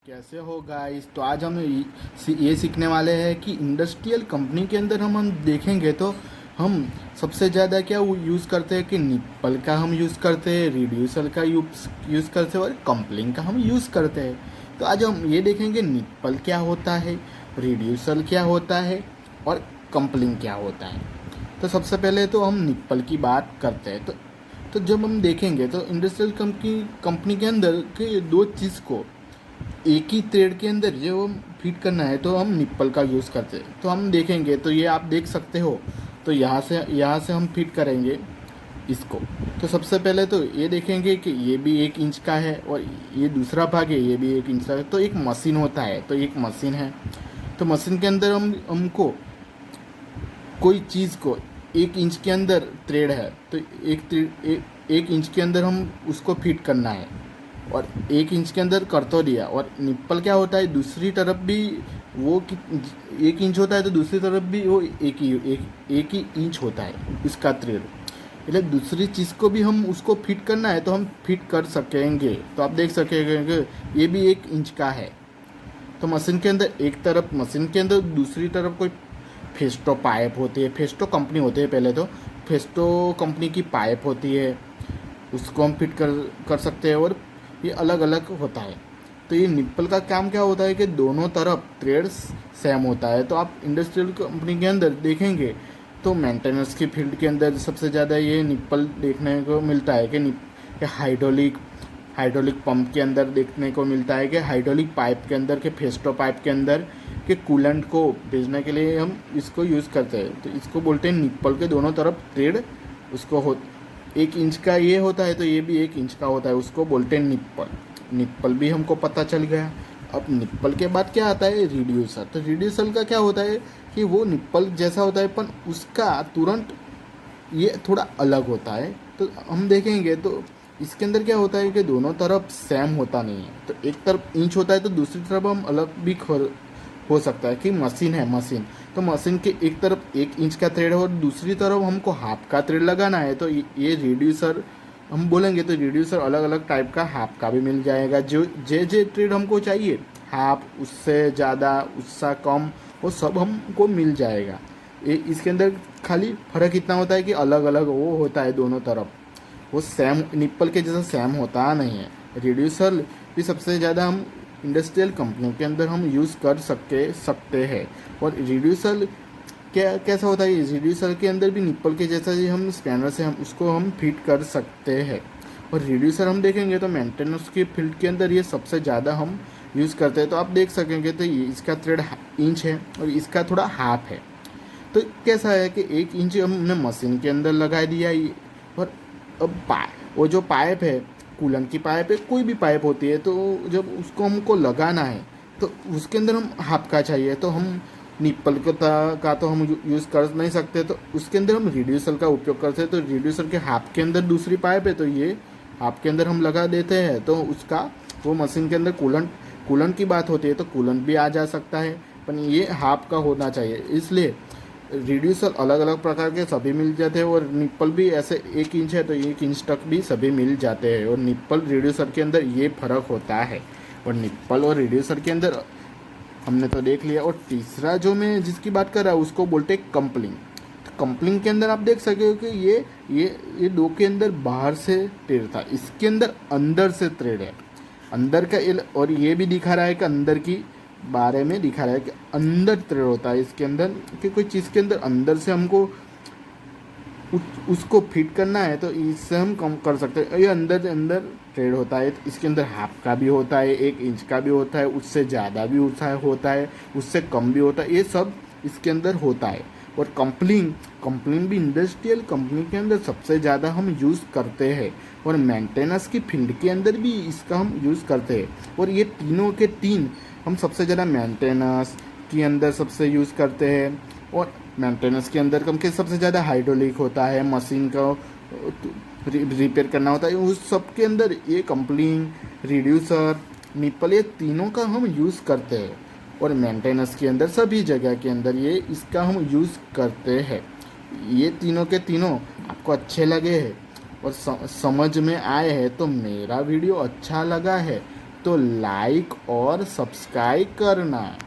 कैसे हो गाइस। तो आज हम ये सीखने वाले हैं कि इंडस्ट्रियल कंपनी के अंदर हम देखेंगे तो हम सबसे ज़्यादा क्या यूज़ करते हैं कि निप्पल का हम यूज़ करते हैं, रिड्यूसर का यूज़ करते हैं और कम्पलिंग का हम यूज़ करते हैं। तो आज हम ये देखेंगे निप्पल क्या होता है, रिड्यूसर क्या होता है और कम्पलिंग क्या होता है। तो सबसे पहले तो हम निप्पल की बात करते हैं। तो जब हम देखेंगे तो इंडस्ट्रियल कंपनी के अंदर के दो चीज़ को एक ही थ्रेड के अंदर जो हम फिट करना है तो हम निप्पल का यूज़ करते हैं। तो हम देखेंगे तो ये आप देख सकते हो। तो यहाँ से हम फिट करेंगे इसको। तो सबसे पहले तो ये देखेंगे कि ये भी 1 इंच का है और ये दूसरा भाग है, ये भी 1 इंच का है। तो एक मशीन होता है, तो एक मशीन है। तो मशीन के अंदर हमको कोई चीज़ को 1 इंच के अंदर थ्रेड है तो 1 इंच के अंदर हम उसको फिट करना है और 1 इंच के अंदर कर तो दिया। और निप्पल क्या होता है, दूसरी तरफ भी वो 1 इंच होता है तो दूसरी तरफ भी वो एक ही इंच होता है इसका थ्रेड। इसलिए दूसरी चीज़ को भी हम उसको फिट करना है तो हम फिट कर सकेंगे। तो आप देख सकेंगे ये भी 1 इंच का है। तो मशीन के अंदर एक तरफ मशीन के अंदर, दूसरी तरफ कोई फेस्टो पाइप होती है। फेस्टो कंपनी होती है, पहले तो फेस्टो कंपनी की पाइप होती है, उसको हम फिट कर सकते हैं। और ये अलग अलग होता है। तो ये निप्पल का काम क्या होता है कि दोनों तरफ थ्रेड्स सेम होता है। तो आप इंडस्ट्रियल कंपनी के अंदर देखेंगे तो मेंटेनेंस की फील्ड के अंदर सबसे ज़्यादा ये निप्पल देखने को मिलता है कि हाइड्रोलिक पंप के अंदर देखने को मिलता है, कि हाइड्रोलिक पाइप के अंदर, के फेस्टो पाइप के अंदर, कि कूलेंट को भेजने के लिए हम इसको यूज़ करते हैं। तो इसको बोलते हैं निप्पल के दोनों तरफ थ्रेड उसको 1 इंच का ये होता है तो ये भी 1 इंच का होता है, उसको बोलते हैं निप्पल। निप्पल भी हमको पता चल गया। अब निप्पल के बाद क्या आता है, रिड्यूसर। तो रिड्यूसर का क्या होता है कि वो निप्पल जैसा होता है पर उसका तुरंत ये थोड़ा अलग होता है। तो हम देखेंगे तो इसके अंदर क्या होता है कि दोनों तरफ सेम होता नहीं है। तो एक तरफ इंच होता है तो दूसरी तरफ हम अलग भी हो सकता है कि मशीन है, मशीन तो मशीन के एक तरफ 1 इंच का थ्रेड है और दूसरी तरफ हमको हाफ का थ्रेड लगाना है। तो ये रिड्यूसर हम बोलेंगे तो रिड्यूसर अलग अलग टाइप का हाफ का भी मिल जाएगा। जे थ्रेड हमको चाहिए, हाफ, उससे ज़्यादा, उससे कम, वो सब हमको मिल जाएगा। इसके अंदर खाली फ़र्क इतना होता है कि अलग अलग वो होता है दोनों तरफ, वो सेम निप्पल के जैसा सेम होता नहीं है। रिड्यूसर भी सबसे ज़्यादा हम इंडस्ट्रियल कंपनियों के अंदर हम यूज़ कर सकते हैं। और रिड्यूसर कैसा होता है, रिड्यूसर के अंदर भी निप्पल के जैसा ही हम स्पैनर से हम उसको हम फिट कर सकते हैं। और रिड्यूसर हम देखेंगे तो मेंटेनेंस की फील्ड के अंदर ये सबसे ज़्यादा हम यूज़ करते हैं। तो आप देख सकेंगे तो ये इसका थ्रेड इंच है और इसका थोड़ा हाफ है। तो कैसा है कि 1 इंच हमने मशीन के अंदर लगा दिया और अब वो जो पाइप है, कूलेंट की पाइप है, कोई भी पाइप होती है, तो जब उसको हमको लगाना है तो उसके अंदर हम हाफ का चाहिए। तो हम निप्पल का तो हम यूज़ कर नहीं सकते, तो उसके अंदर हम रिड्यूसर का उपयोग करते हैं। तो रिड्यूसर के हाफ के अंदर दूसरी पाइप है तो ये हाफ के अंदर हम लगा देते हैं। तो उसका वो मशीन के अंदर कूलेंट की बात होती है तो कूलेंट भी आ जा सकता है, पर ये हाफ का होना चाहिए। इसलिए रिड्यूसर अलग अलग प्रकार के सभी मिल जाते हैं और निप्पल भी ऐसे 1 इंच है तो 1 इंच तक भी सभी मिल जाते हैं। और निप्पल रिड्यूसर के अंदर ये फ़र्क होता है। और निप्पल और रिड्यूसर के अंदर हमने तो देख लिया। और तीसरा जो मैं जिसकी बात कर रहा हूँ उसको बोलते हैं कम्पलिंग। तो कम्पलिंग के अंदर आप देख सके हो कि ये दो के अंदर बाहर से थ्रेड था, इसके अंदर अंदर से थ्रेड है, अंदर का और ये भी दिखा रहा है कि अंदर की बारे में दिखा रहा है कि अंदर थ्रेड होता है इसके अंदर, कि कोई चीज़ के अंदर अंदर से हमको उसको फिट करना है तो इससे हम कम कर सकते हैं। ये अंदर थ्रेड होता है, इसके अंदर हाफ का भी होता है, 1 इंच का भी होता है, उससे ज़्यादा भी होता है, उससे कम भी होता है, ये सब इसके अंदर होता है। और कंपलिंग भी इंडस्ट्रियल कंपनी के अंदर सबसे ज़्यादा हम यूज़ करते हैं। और मेंटेनेंस की फील्ड के अंदर भी इसका हम यूज़ करते हैं। और ये तीनों के तीन हम सबसे ज़्यादा मेंटेनेंस के अंदर सबसे यूज़ करते हैं। और मेंटेनेंस के अंदर कम के सबसे ज़्यादा हाइड्रोलिक होता है, मशीन का रिपेयर करना होता है, उस सब के अंदर ये कम्पलिंग, रिड्यूसर, निप्पल, ये तीनों का हम यूज़ करते हैं। और मेंटेनेंस के अंदर सभी जगह के अंदर ये इसका हम यूज़ करते हैं। ये तीनों के तीनों आपको अच्छे लगे हैं और समझ में आए हैं तो मेरा वीडियो अच्छा लगा है तो लाइक और सब्सक्राइब करना।